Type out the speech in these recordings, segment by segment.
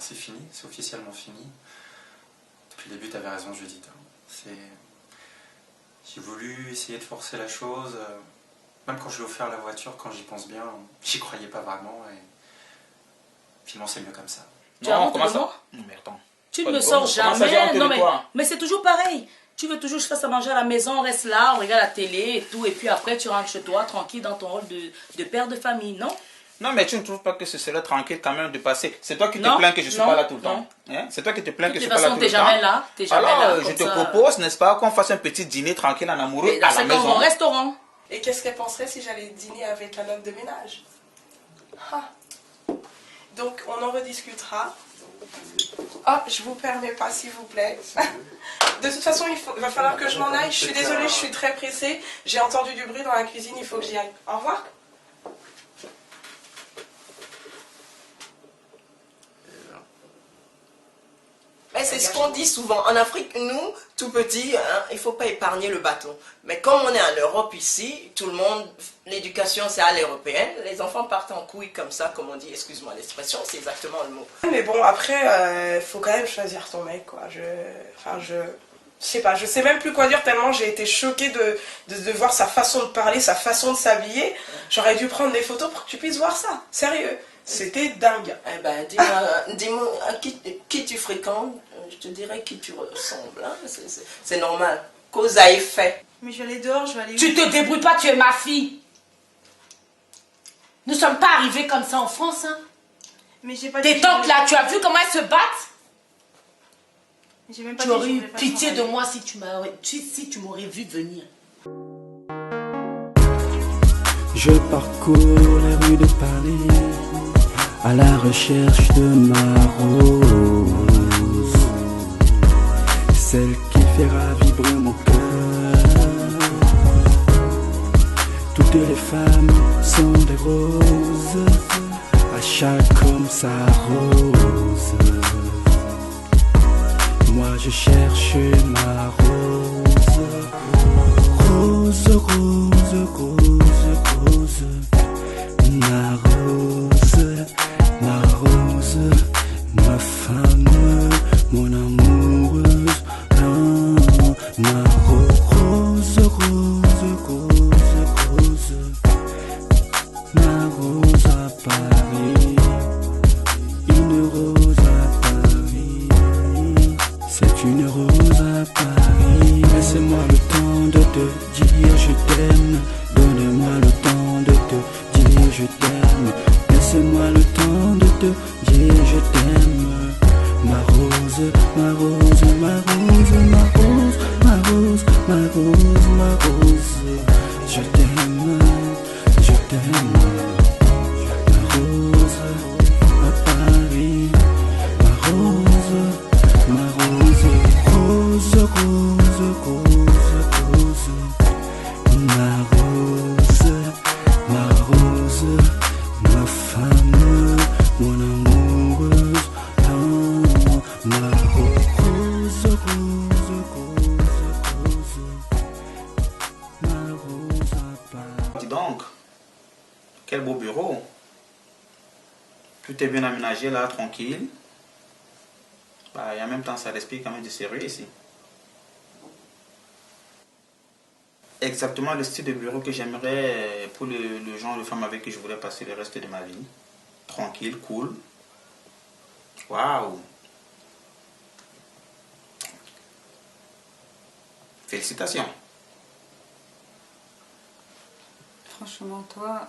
c'est fini, c'est officiellement fini. Depuis le début, tu avais raison, Judith. J'ai voulu essayer de forcer la chose. Même quand je lui ai offert la voiture, quand j'y pense bien, j'y croyais pas vraiment. Et finalement, c'est mieux comme ça. Tu as honte de moi? Mais attends. Tu ne me sors jamais. Non, mais c'est toujours pareil. Tu veux toujours que je fasse à manger à la maison, on reste là, on regarde la télé et tout. Et puis après, tu rentres chez toi, tranquille, dans ton rôle de père de famille, non? Non, mais tu ne trouves pas que ce serait tranquille quand même de passer? C'est toi qui te plains que je ne suis pas là tout le temps. Hein? C'est toi qui te plains que je ne suis pas là tout le temps. De toute façon, t'es jamais là. T'es jamais là. Alors, je te propose, n'est-ce pas, qu'on fasse un petit dîner tranquille en amoureux à la maison. C'est comme au restaurant. Et qu'est-ce qu'elle penserait si j'allais dîner avec un homme de ménage? Ah. Donc, on en rediscutera. Oh, je vous permets pas, s'il vous plaît. De toute façon, il va falloir que je m'en aille. Je suis désolée, je suis très pressée. J'ai entendu du bruit dans la cuisine, il faut que j'y aille. Au revoir. C'est ce qu'on dit souvent. En Afrique, nous, tout petits, hein, il ne faut pas épargner le bâton. Mais comme on est en Europe ici, tout le monde, l'éducation c'est à l'européenne. Les enfants partent en couille comme ça, comme on dit, excuse-moi l'expression, c'est exactement le mot. Mais bon, après, faut quand même choisir ton mec, quoi. Je sais pas, je sais même plus quoi dire tellement j'ai été choquée de voir sa façon de parler, sa façon de s'habiller. J'aurais dû prendre des photos pour que tu puisses voir ça. Sérieux. C'était dingue. Eh ben, dis-moi à qui tu fréquentes, je te dirai qui tu ressembles. Hein? C'est normal. Cause à effet. Mais je vais aller dehors, je vais aller... Tu te débrouilles pas, tu es ma fille. Nous sommes pas arrivés comme ça en France. Hein. Mais j'ai pas tes tantes là, tu as vu comment elles se battent? Même pas tu aurais eu pitié de moi si tu m'aurais vu venir. Je parcours les rues de Paris à la recherche de ma rose, celle qui fera vibrer mon cœur. Toutes les femmes sont des roses, à chaque homme sa rose. Moi je cherche ma rose, rose, rose, rose, rose, ma rose, ma rose, ma femme, mon amoureuse, ma rose, rose, rose, rose, ma rose à Paris, une rose à Paris, c'est une rose à Paris. Laissez-moi le temps de te dire je t'aime, donne-moi le temps de te dire je t'aime. Laissez-moi le temps de te dire je t'aime. Ma rose, ma rose, ma rose, ma rose, ma rose, ma rose, ma rose. Je t'aime, je t'aime. Ma rose à Paris, ma rose, rose, rose, rose, rose. Ma rose, ma rose, ma femme, mon amoureuse, ma rose, rose, rose, rose, ma rose à Paris. Dis donc, quel beau bureau. Tout est bien aménagé là, tranquille. Et en même temps, ça respire quand même du sérieux ici. Exactement le style de bureau que j'aimerais pour le genre de femme avec qui je voudrais passer le reste de ma vie. Tranquille, cool. Waouh! Félicitations. Franchement, toi,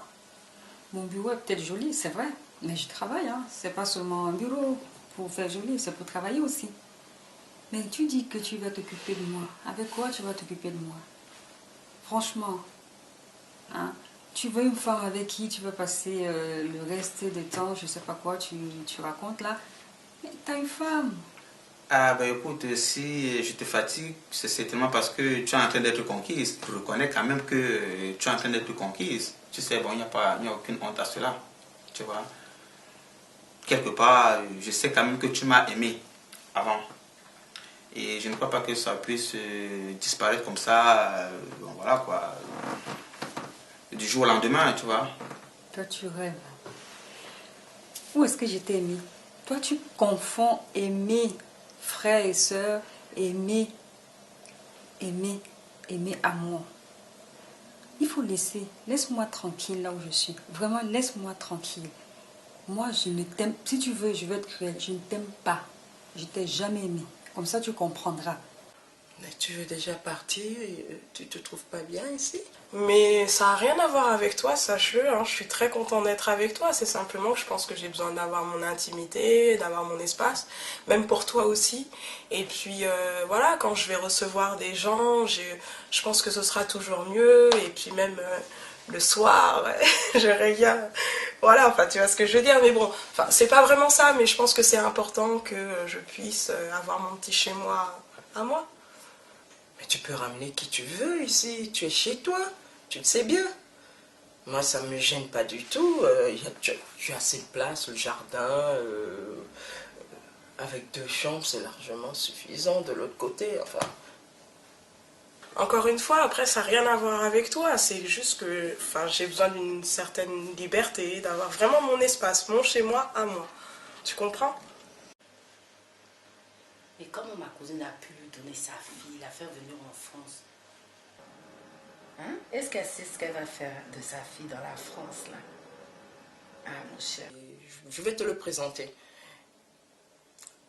mon bureau est peut-être joli, c'est vrai. Mais je travaille, hein. C'est pas seulement un bureau pour faire joli, c'est pour travailler aussi. Mais tu dis que tu vas t'occuper de moi. Avec quoi tu vas t'occuper de moi? Franchement, hein, tu veux une femme avec qui tu vas passer le reste des temps, je sais pas quoi, tu racontes là. Mais t'as une femme. Ah ben écoute, si je te fatigue, c'est certainement parce que tu es en train d'être conquise. Je reconnais quand même que tu es en train d'être conquise. Tu sais, bon, il n'y a aucune honte à cela. Tu vois. Quelque part, je sais quand même que tu m'as aimé avant. Et je ne crois pas que ça puisse disparaître comme ça, voilà quoi, du jour au lendemain, tu vois. Toi, tu rêves. Où est-ce que je t'ai mis? Toi, tu confonds aimer frères et sœurs, aimer amour. Il faut laisse-moi tranquille là où je suis. Vraiment, laisse-moi tranquille. Moi, je ne t'aime, si tu veux, je veux être cruelle, je ne t'aime pas. Je t'ai jamais aimé. Comme ça, tu comprendras. Mais tu veux déjà partir, tu te trouves pas bien ici? Mais ça n'a rien à voir avec toi, sache-le, hein. Je suis très contente d'être avec toi. C'est simplement que je pense que j'ai besoin d'avoir mon intimité, d'avoir mon espace, même pour toi aussi. Et puis voilà, quand je vais recevoir des gens, je pense que ce sera toujours mieux. Et puis même le soir, je regarde. Voilà, enfin tu vois ce que je veux dire. Mais bon, enfin, c'est pas vraiment ça, mais je pense que c'est important que je puisse avoir mon petit chez-moi à moi. Mais tu peux ramener qui tu veux ici, tu es chez toi, tu le sais bien. Moi, ça ne me gêne pas du tout. Tu as assez de place, le jardin, avec 2 chambres, c'est largement suffisant de l'autre côté, enfin. Encore une fois, après, ça n'a rien à voir avec toi. C'est juste que j'ai besoin d'une certaine liberté, d'avoir vraiment mon espace, mon chez-moi à moi. Tu comprends? Mais comment ma cousine a pu lui donner sa fille, la faire venir en France? Hein? Est-ce qu'elle sait ce qu'elle va faire de sa fille dans la France, là? Ah, mon cher. Je vais te le présenter.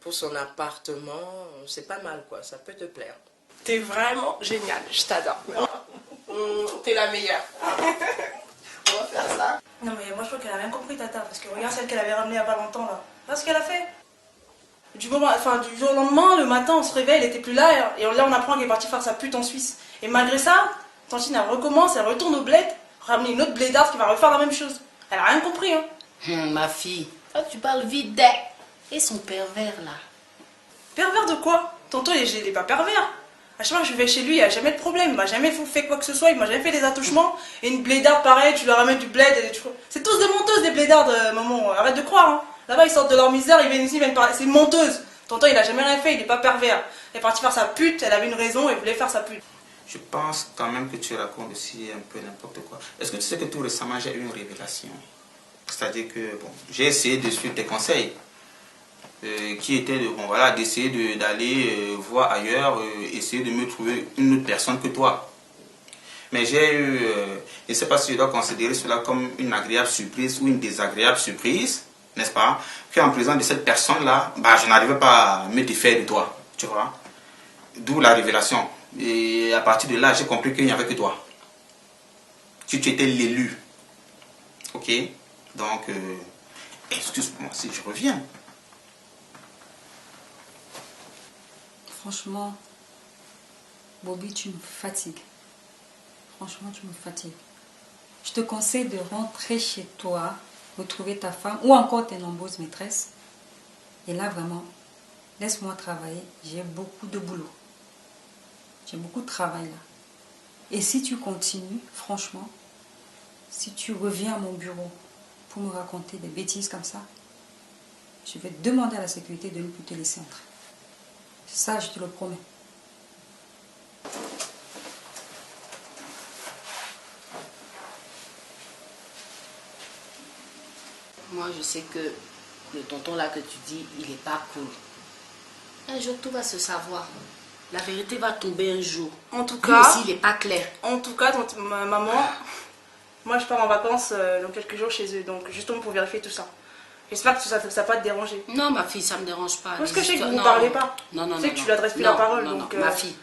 Pour son appartement, c'est pas mal, quoi. Ça peut te plaire. T'es vraiment génial, je t'adore. T'es la meilleure. On va faire ça. Non mais moi je crois qu'elle a rien compris Tata, parce que regarde celle qu'elle avait ramenée il y a pas longtemps là. Regarde ce qu'elle a fait. Du jour au lendemain, le matin on se réveille, elle était plus là, et là on apprend qu'elle est partie faire sa pute en Suisse. Et malgré ça, Tantine elle recommence, elle retourne au bled, ramener une autre blédarde qui va refaire la même chose. Elle a rien compris hein. Ma fille, toi tu parles vite d'elle. Et son pervers là. Pervers de quoi? Tonton il est pas pervers. À chaque fois que je vais chez lui, il n'y a jamais de problème. Il m'a jamais fait quoi que ce soit, il m'a jamais fait des attouchements. Et une blédarde pareil, tu leur ramènes du bled. C'est tous des menteuses, des blédardes, maman. Arrête de croire. Hein. Là-bas, ils sortent de leur misère, ils viennent ici, ils viennent parler. C'est une menteuse. Tonton, il a jamais rien fait, il n'est pas pervers. Elle est partie faire sa pute, elle avait une raison, elle voulait faire sa pute. Je pense quand même que tu racontes aussi un peu n'importe quoi. Est-ce que tu sais que tout récemment, j'ai eu une révélation? C'est-à-dire que, bon, j'ai essayé de suivre tes conseils. Qui était d'essayer d'aller voir ailleurs, essayer de me trouver une autre personne que toi. Mais j'ai eu, je ne sais pas si je dois considérer cela comme une agréable surprise ou une désagréable surprise, n'est-ce pas? Qu'en présence de cette personne-là, je n'arrivais pas à me défaire de toi, tu vois. D'où la révélation. Et à partir de là, j'ai compris qu'il n'y avait que toi. Tu étais l'élu. Ok? Donc, excuse-moi si je reviens. Franchement, Bobby, tu me fatigues. Franchement, tu me fatigues. Je te conseille de rentrer chez toi, retrouver ta femme ou encore tes nombreuses maîtresses. Et là, vraiment, laisse-moi travailler. J'ai beaucoup de boulot. J'ai beaucoup de travail là. Et si tu continues, franchement, si tu reviens à mon bureau pour me raconter des bêtises comme ça, je vais demander à la sécurité de ne plus te laisser entrer. Ça, je te le promets. Moi, je sais que le tonton là que tu dis, il n'est pas cool. Un jour, tout va se savoir. La vérité va tomber un jour. En tout Lui cas, aussi, il n'est pas clair. En tout cas, maman, moi je pars en vacances dans quelques jours chez eux, donc justement pour vérifier tout ça. J'espère que ça ne va pas te déranger. Non, ma fille, ça ne me dérange pas. Parce que je sais que vous ne parlez pas. Non, non, je sais non, que tu lui adresses plus la parole. Non, donc, non, ma fille,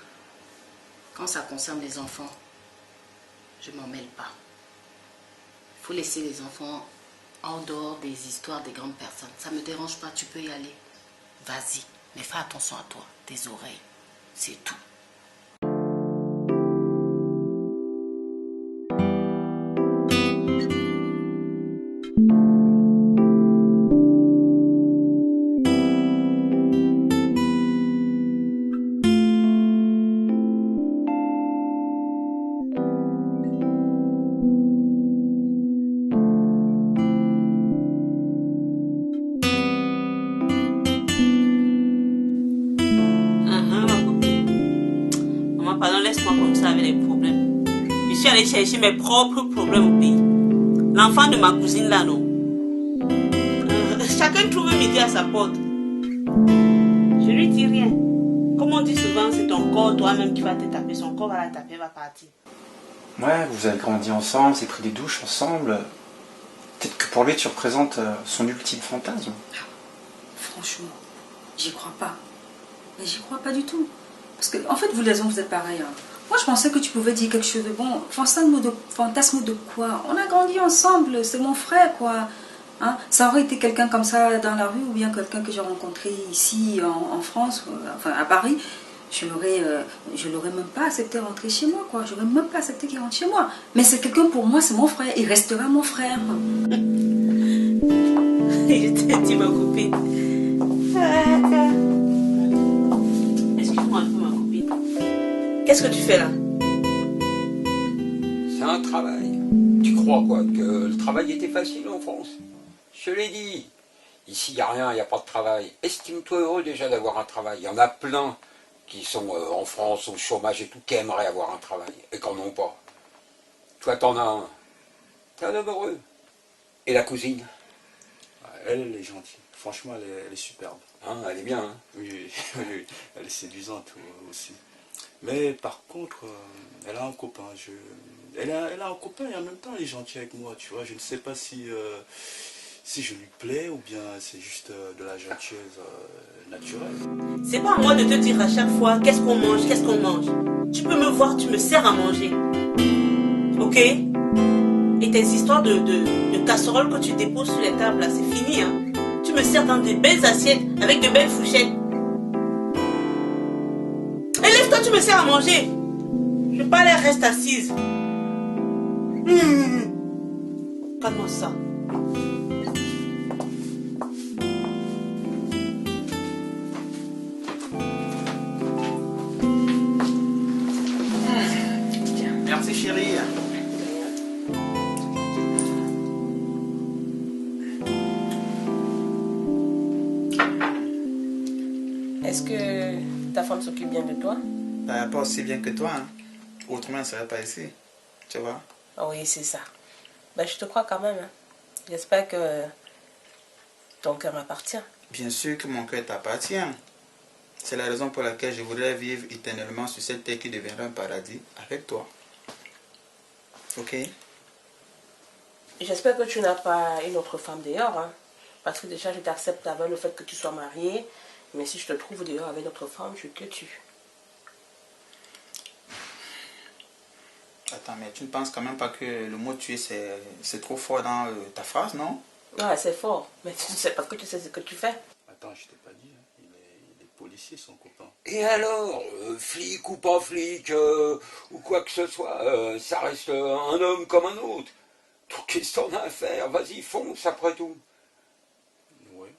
quand ça concerne les enfants, je ne m'en mêle pas. Il faut laisser les enfants en dehors des histoires des grandes personnes. Ça ne me dérange pas, tu peux y aller. Vas-y, mais fais attention à toi, tes oreilles. C'est tout. Aller chercher mes propres problèmes au pays. L'enfant de ma cousine là, non. Chaque chacun trouve midi à sa porte. Je lui dis rien. Comme on dit souvent, c'est ton corps toi-même qui va te taper. Son corps va la taper, va partir. Ouais, vous avez grandi ensemble, vous avez pris des douches ensemble. Peut-être que pour lui, tu représentes son ultime fantasme. Franchement, j'y crois pas. Mais j'y crois pas du tout. Parce que, en fait, vous les hommes, vous êtes pareils. Hein. Moi, je pensais que tu pouvais dire quelque chose de bon. Fantasme de quoi? On a grandi ensemble, c'est mon frère, quoi. Hein? Ça aurait été quelqu'un comme ça dans la rue ou bien quelqu'un que j'ai rencontré ici en France, enfin à Paris. Je l'aurais même pas accepté rentrer chez moi, quoi. J'aurais même pas accepté qu'il rentre chez moi. Mais c'est quelqu'un pour moi, c'est mon frère. Il restera mon frère. Je t'ai dit, ma copine. Excuse-moi un peu, ma copine. Qu'est-ce que tu fais là? C'est un travail. Tu crois quoi? Que le travail était facile en France? Je te l'ai dit. Ici, il n'y a rien, il n'y a pas de travail. Estime-toi heureux déjà d'avoir un travail. Il y en a plein qui sont en France au chômage et tout, qui aimeraient avoir un travail et qui n'en ont pas. Toi, t'en as un. T'es un homme heureux. Et la cousine? Elle est gentille. Franchement, elle est superbe. Hein, elle est bien, hein? Oui, elle est séduisante aussi. Mais par contre, elle a un copain. Elle a un copain et en même temps, elle est gentille avec moi, tu vois. Je ne sais pas si je lui plais ou bien c'est juste de la gentillesse naturelle. C'est pas à moi de te dire à chaque fois qu'est-ce qu'on mange, qu'est-ce qu'on mange. Tu peux me voir, tu me sers à manger. Ok? Et tes histoires de casseroles que tu déposes sur les tables, là, c'est fini, hein? Tu me sers dans des belles assiettes, avec de belles fourchettes. Et lève-toi, tu me sers à manger. Je veux pas aller reste assise. Calme-moi ça. Merci chérie. Est-ce que ta femme s'occupe bien de toi? Bah, pas aussi bien que toi. Hein. Autrement, elle ne serait pas ici. Tu vois? Oui, c'est ça. Ben, je te crois quand même. Hein. J'espère que ton cœur m'appartient. Bien sûr que mon cœur t'appartient. C'est la raison pour laquelle je voudrais vivre éternellement sur cette terre qui deviendra un paradis avec toi. Ok? J'espère que tu n'as pas une autre femme dehors. Hein. Parce que déjà, je t'accepte avec le fait que tu sois mariée. Mais si je te trouve dehors avec d'autres femmes, je te tue. Attends, mais tu ne penses quand même pas que le mot tuer, c'est trop fort dans ta phrase, non? Ouais, c'est fort. Mais tu ne sais pas que tu sais ce que tu fais. Attends, je t'ai pas dit, hein. Il est policier, son copain. Et alors, flic ou pas flic, ou quoi que ce soit, ça reste un homme comme un autre. Donc qu'est-ce que t'en as à faire? Vas-y, fonce après tout. Oui.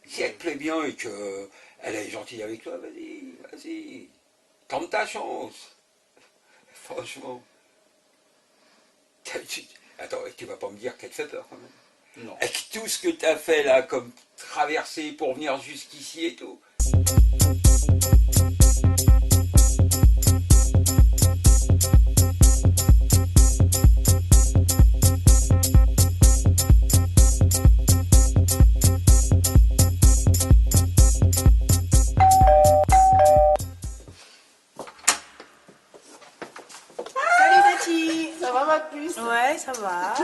Si elle te plaît bien et que elle est gentille avec toi, vas-y. Tente ta chance. Franchement. Attends, tu vas pas me dire qu'elle te fait peur quand même? Non. Avec tout ce que tu as fait là, comme traverser pour venir jusqu'ici et tout. Ouais, ça va.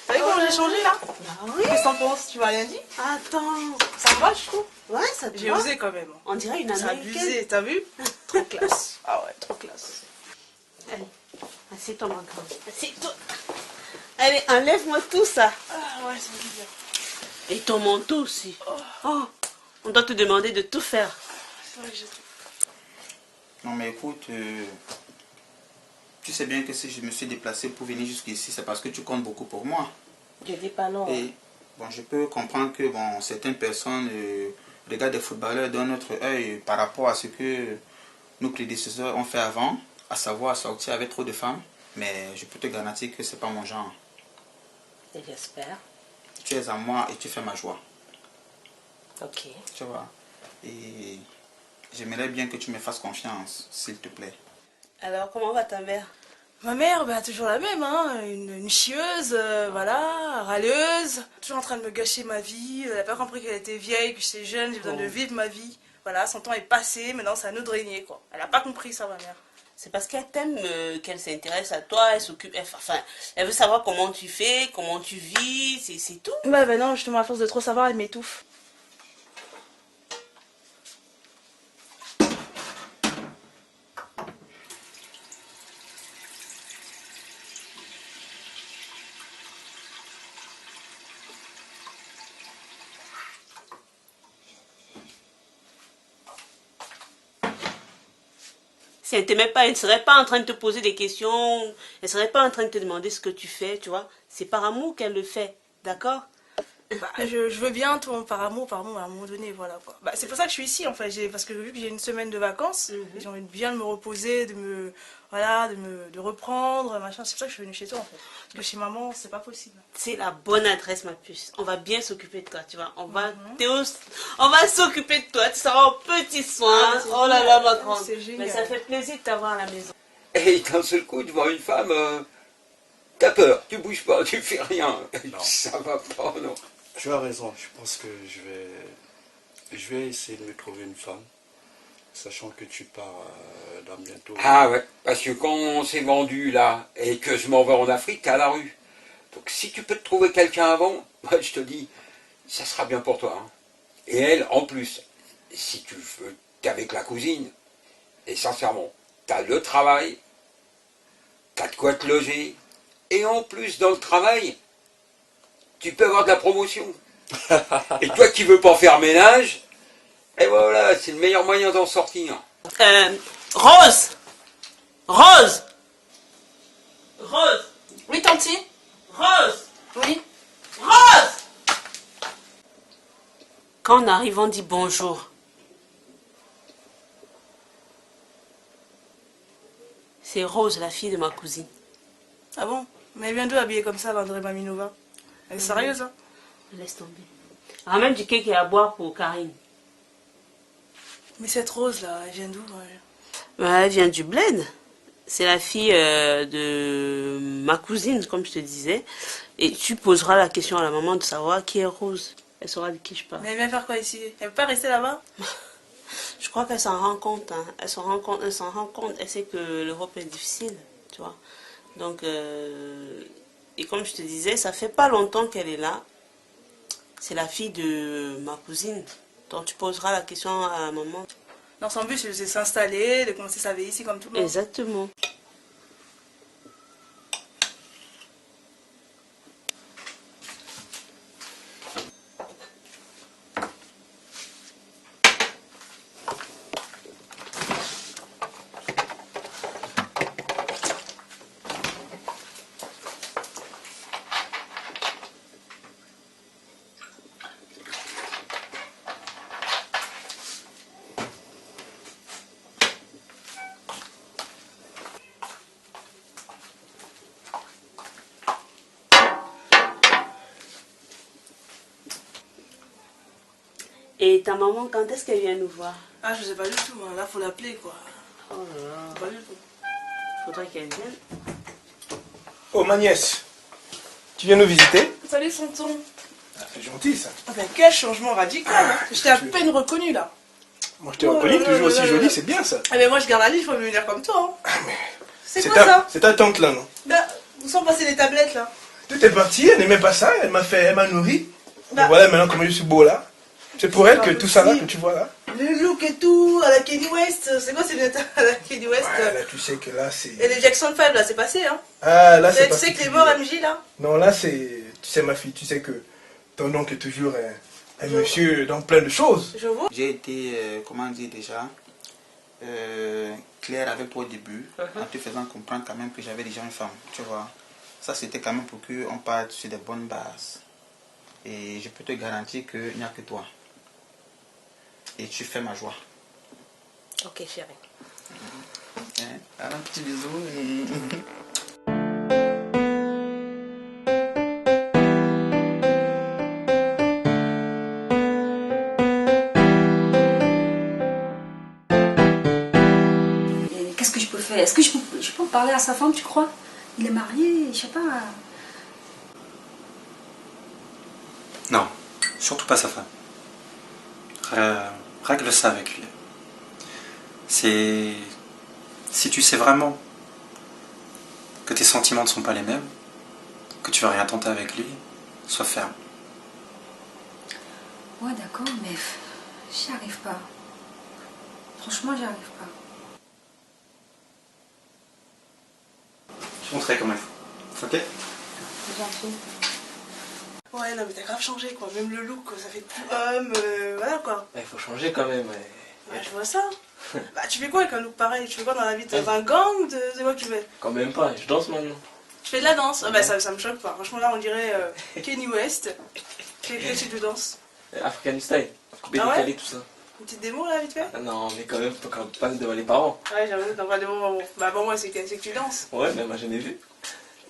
T'as vu comment j'ai changé là? Oui. Qu'est-ce que t'en penses? Tu m'as rien dit? Attends. Ça me va, je trouve. Ouais, ça te J'ai va. osé quand même. On dirait une C'est américaine. abusé, t'as vu? Trop classe. Ah ouais, trop classe. Allez, assieds-toi, ma grande. Assieds-toi. Allez, enlève-moi tout ça. Ah ouais, ça me dit bien. Et ton manteau aussi. Oh, on doit te demander de tout faire. C'est vrai que j'ai tout. Non, mais écoute, tu sais bien que si je me suis déplacé pour venir jusqu'ici, c'est parce que tu comptes beaucoup pour moi. Je dis pas non. Et bon, je peux comprendre que bon, certaines personnes regardent des footballeurs d'un autre œil par rapport à ce que nos prédécesseurs ont fait avant, à savoir sortir avec trop de femmes. Mais je peux te garantir que c'est pas mon genre. Et j'espère. Tu es à moi et tu fais ma joie. Ok. Tu vois. Et j'aimerais bien que tu me fasses confiance, s'il te plaît. Alors, comment va ta mère? Ma mère, bah, toujours la même, hein, une chieuse, voilà, râleuse, toujours en train de me gâcher ma vie. Elle n'a pas compris qu'elle était vieille, que j'étais jeune, j'ai besoin de vivre ma vie. Voilà, son temps est passé, maintenant c'est à nous de régner, quoi. Elle n'a pas compris ça, ma mère. C'est parce qu'elle t'aime qu'elle s'intéresse à toi, elle s'occupe, enfin, elle veut savoir comment tu fais, comment tu vis, c'est tout. Bah non, justement, à force de trop savoir, elle m'étouffe. Si elle t'aimait pas, elle ne serait pas en train de te poser des questions, elle ne serait pas en train de te demander ce que tu fais, tu vois. C'est par amour qu'elle le fait, d'accord? Bah, je veux bien, tout par amour, à un moment donné, voilà quoi. Bah, c'est pour ça que je suis ici en fait, parce que vu que j'ai une semaine de vacances, j'ai envie de bien me reposer, de reprendre, machin. C'est pour ça que je suis venue chez toi en fait. Parce que chez maman, c'est pas possible. C'est la bonne adresse, ma puce. On va bien s'occuper de toi, tu vois. On va s'occuper de toi, tu seras en petits soins. Oh là là, ma grande. C'est génial. Mais ça fait plaisir de t'avoir à la maison. Et d'un seul coup, devant une femme, t'as peur, tu bouges pas, tu fais rien. Non. Ça va pas, non. Tu as raison, je pense que je vais essayer de me trouver une femme, sachant que tu pars là bientôt. Ah ouais, parce que quand on s'est vendu là, et que je m'en vais en Afrique, t'es à la rue. Donc si tu peux te trouver quelqu'un avant, moi je te dis, ça sera bien pour toi. Hein. Et elle, en plus, si tu veux, t'es avec la cousine, et sincèrement, t'as le travail, t'as de quoi te loger, et en plus dans le travail, tu peux avoir de la promotion. Et toi qui veux pas faire ménage, et voilà, c'est le meilleur moyen d'en sortir. Rose! Rose! Rose! Oui, tanti? Rose! Oui. Rose! Quand on arrive, on dit bonjour. C'est Rose, la fille de ma cousine. Ah bon? Mais elle vient d'où habillée comme ça, l'André Maminova? Elle est sérieuse, hein? Laisse tomber. Ramène du cake et à boire pour Karine. Mais cette Rose là, elle vient d'où? Elle vient du bled. C'est la fille de ma cousine, comme je te disais. Et tu poseras la question à la maman de savoir qui est Rose. Elle saura de qui je parle. Mais elle vient faire quoi ici? Elle veut pas rester là-bas? Je crois qu'elle s'en rend compte. Hein. Elle s'en rend compte. Elle sait que l'Europe est difficile, tu vois. Donc, et comme je te disais, ça fait pas longtemps qu'elle est là. C'est la fille de ma cousine. Donc tu poseras la question à la maman. Non, son but c'est de s'installer, de commencer sa vie ici comme tout le monde. Exactement. Et ta maman, quand est-ce qu'elle vient nous voir? Ah, je sais pas du tout, hein. Là faut l'appeler quoi. Oh là là. Pas du tout. Faudrait qu'elle vienne. Oh, ma nièce, tu viens nous visiter? Salut Santon. Ah, c'est gentil ça. Ah ben quel changement radical, hein. Je t'ai à peine reconnu là. Moi je t'ai reconnu, toujours aussi jolie, c'est bien ça. Ah ben moi je garde la vie, il faut venir comme toi. Hein. Ah, mais C'est quoi ça? C'est ta tante là, non? Bah, où sont passées les tablettes là? Tout est parti, elle n'aimait pas ça, elle m'a nourri. Bah. Et voilà maintenant comment je suis beau là. C'est pour elle que tout ça là que tu vois là. Le look et tout, à la Kanye West, c'est quoi ces lunettes à la Kanye West? Ouais, là tu sais que là c'est... Et les Jackson 5 là, c'est passé hein? Ah là c'est Tu sais que les morts MJ là? Non là c'est... Tu sais ma fille, tu sais que ton oncle est toujours un monsieur dans plein de choses. Je vois. J'ai été, comment dire déjà, clair avec toi au début, en te faisant comprendre quand même que j'avais déjà une femme, tu vois. Ça c'était quand même pour qu'on parte sur des bonnes bases. Et je peux te garantir qu'il n'y a que toi. Et tu fais ma joie. Ok, chérie. Alors, un petit bisou. Qu'est-ce que je peux faire fait? Est-ce que je peux parler à sa femme, tu crois? Il est marié, je sais pas. Non, surtout pas sa femme. Règle ça avec lui. Si tu sais vraiment que tes sentiments ne sont pas les mêmes, que tu veux rien tenter avec lui, sois ferme. Ouais, d'accord, mais j'y arrive pas. Franchement, j'y arrive pas. Je te montrerai comment il faut. Ok? Ouais, non, mais t'as grave changé, quoi. Même le look, ça fait plus homme, voilà, quoi. Il faut changer quand même. Ouais, je vois ça. Bah, tu fais quoi avec un look pareil? Tu fais quoi dans la vie? T'es dans un gang? C'est quoi que tu fais? Quand même pas, je danse maintenant. Tu fais de la danse? Ah, bah, ça me choque pas. Franchement, là, on dirait Kanye West. Quel type de danse? African style, coupé Ah ouais? décalé, tout ça. Une petite démo, là, vite fait? Ah non, mais quand même, faut quand même pas devant les parents. Ouais, j'avoue, t'as pas de moment. Bah, bon, moi, c'est que tu danses. Ouais, mais moi j'ai jamais vu.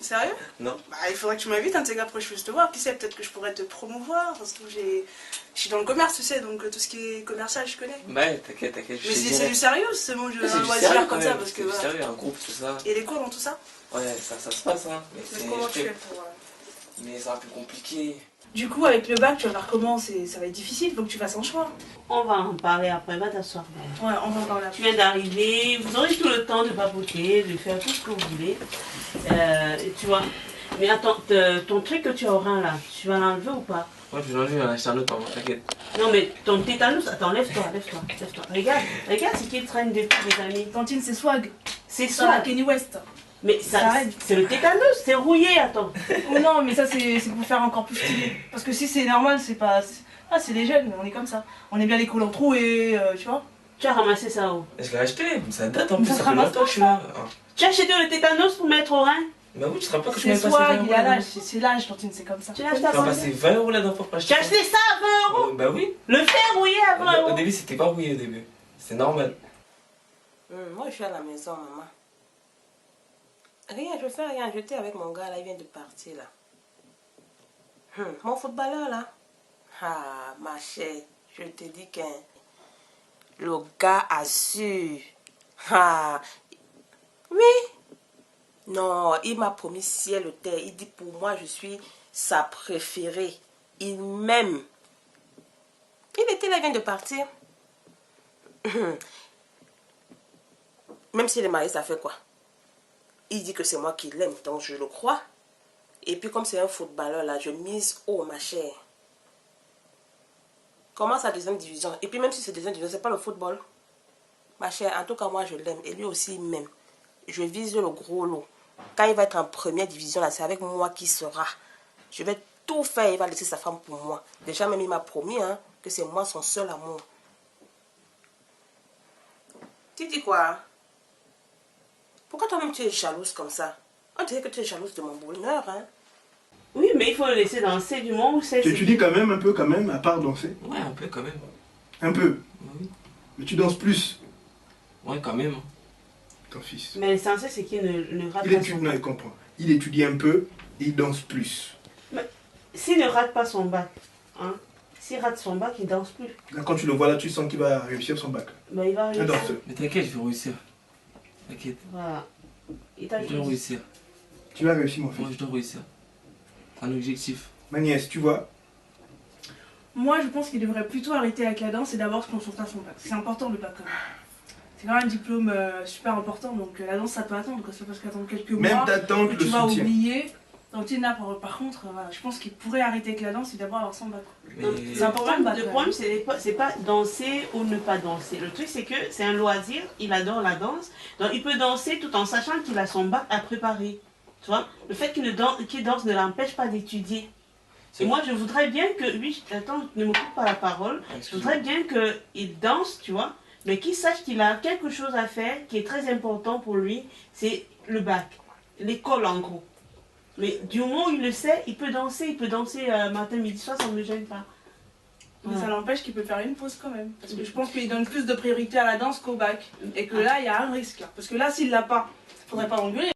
Sérieux? Non. Bah, il faudrait que tu m'invites, un de ces gars, après je puisse te voir. Qui sait, peut-être que je pourrais te promouvoir. Parce que je suis dans le commerce, tu sais, donc tout ce qui est commercial, je connais. Ouais, t'inquiète, je Mais sais c'est du sérieux, ce mot de c'est du loisir sérieux comme quand ça, même, parce que c'est du voilà. sérieux, un groupe, tout ça. Et les cours dans tout ça? Ouais, ça se passe, hein. Mais comment tu fais pour. Mais c'est un peu compliqué. Du coup, avec le bac, tu vas voir comment ça va être difficile, faut que tu fasses un choix. On va en parler après, va t'asseoir. Ouais, on va en parler après. Tu viens d'arriver, vous aurez tout le temps de papoter, de faire tout ce que vous voulez. Tu vois. Mais attends, ton truc que tu auras là, tu vas l'enlever ou pas? Ouais, je vais l'enlever, j'en ai acheté un autre, pardon, t'inquiète. Non, mais ton tétanus, attends, lève-toi. Regarde ce qu'il traîne depuis des années. Tantine, c'est swag. C'est Ça, swag. Kanye West. Mais ça c'est le tétanus, c'est rouillé, attends. Oh non, mais ça, c'est pour faire encore plus stylé. Parce que si c'est normal, c'est pas. Ah, c'est les jeunes, on est comme ça. On est bien les collants troués, tu vois. Tu as ramassé ça où? Je l'ai acheté, ça date en plus, Ça ça se fait ramasse longtemps que je suis là. Ah. Tu as acheté le tétanus pour mettre au rein? Bah oui, tu te rappelles pas que je C'est m'avais passé swag, 20 il y a euros l'âge, c'est l'âge, Tantine, c'est comme ça. Tu l'as acheté là. à Tu m'as 100 passé 20 euros là-dedans pour pas acheter. Tu as acheté ça à 20 euros? Bah oui. Le fer rouillé à 20 euros? Au début, c'était pas rouillé au début. C'est normal. Moi, je suis à la maison, maman. Rien, je fais rien. J'étais avec mon gars, là, il vient de partir, là. Mon footballeur, là. Ah, ma chère, je te dis que le gars assure. Ah, oui. Non, il m'a promis ciel ou terre. Il dit pour moi, je suis sa préférée. Il m'aime. Il était là, il vient de partir. Même s'il est marié, ça fait quoi? Il dit que c'est moi qui l'aime, donc je le crois. Et puis comme c'est un footballeur, là, je mise haut, ma chère. Commence à deuxième division. Et puis même si c'est deuxième division, c'est pas le football. Ma chère, en tout cas, moi, je l'aime. Et lui aussi, il m'aime. Je vise le gros lot. Quand il va être en première division, là, c'est avec moi qu'il sera. Je vais tout faire, il va laisser sa femme pour moi. Déjà, même, il m'a promis que c'est moi son seul amour. Tu dis quoi? Pourquoi toi-même tu es jalouse comme ça? On dirait que tu es jalouse de mon bonheur, hein? Oui, mais il faut le laisser danser du moment où c'est... Tu étudies quand même, un peu quand même, à part danser? Ouais, un peu quand même. Un peu? Oui. Mais tu danses plus? Ouais, quand même. Ton fils. Mais l'essentiel, c'est qu'il ne rate Il pas étudie, son non, bac. il comprend. Il étudie un peu, il danse plus. S'il ne rate pas son bac, hein, s'il rate son bac, il danse plus. Là, quand tu le vois là, tu sens qu'il va réussir son bac. Ben, il va Un réussir. danseur. Mais t'inquiète, je vais réussir. T'inquiète. Voilà. Il t'a Je dois dit. réussir. Tu vas réussir, mon fils. Moi, je dois réussir. C'est un objectif. Ma nièce, tu vois? Moi, je pense qu'il devrait plutôt arrêter avec la danse et d'abord se concentrer à son bac. C'est important le bac quand même. C'est quand même un diplôme super important, donc la danse ça peut attendre, ça peut attendre quelques mois. Même t'attends que le tu vas soutien. oublier. Tantine là, par contre, voilà, je pense qu'il pourrait arrêter avec la danse et d'abord avoir son bac. Mais... C'est important le bac. Le problème, c'est pas danser ou ne pas danser. Le truc, c'est que c'est un loisir, il adore la danse, donc il peut danser tout en sachant qu'il a son bac à préparer. Tu vois, le fait qu'il danse ne l'empêche pas d'étudier. Et moi, je voudrais bien que, lui, attends, ne me coupe pas la parole, je voudrais bien qu'il danse, tu vois, mais qu'il sache qu'il a quelque chose à faire qui est très important pour lui, c'est le bac, l'école en gros. Mais du moment où il le sait, il peut danser matin, midi, soir, ça ne me gêne pas. Mais ça n'empêche qu'il peut faire une pause quand même. Parce que je pense qu'il donne plus de priorité à la danse qu'au bac. Et que là, il y a un risque. Parce que là, s'il l'a pas, faudrait pas l'engueuler.